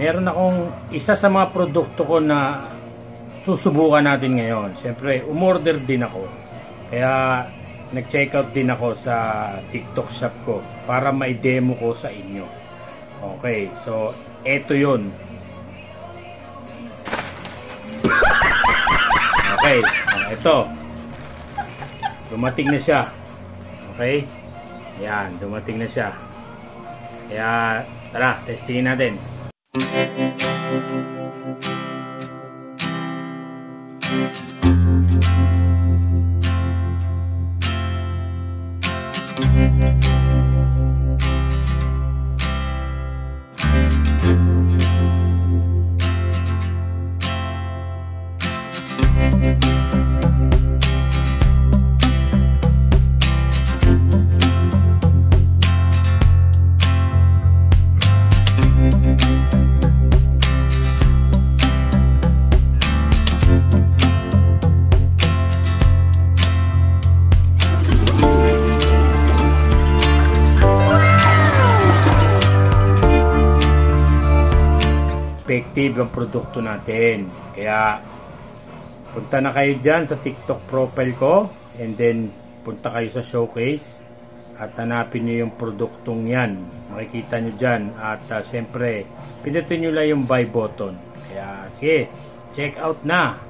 meron akong isa sa mga produkto ko na susubukan natin ngayon. Siyempre, umorder din ako. Kaya, nag-check out din ako sa TikTok shop ko para ma-demo ko sa inyo. Okay, so, eto yun. Okay, ito. Dumating na siya. Okay? Yan, dumating na siya. Kaya, tara, testingin natin. Effective ang produkto natin. Kaya punta na kayo dyan sa TikTok profile ko and then punta kayo sa showcase at hanapin nyo yung produktong yan. Makikita nyo dyan at siyempre pinutin nyo lang yung buy button. Kaya sige, check out na.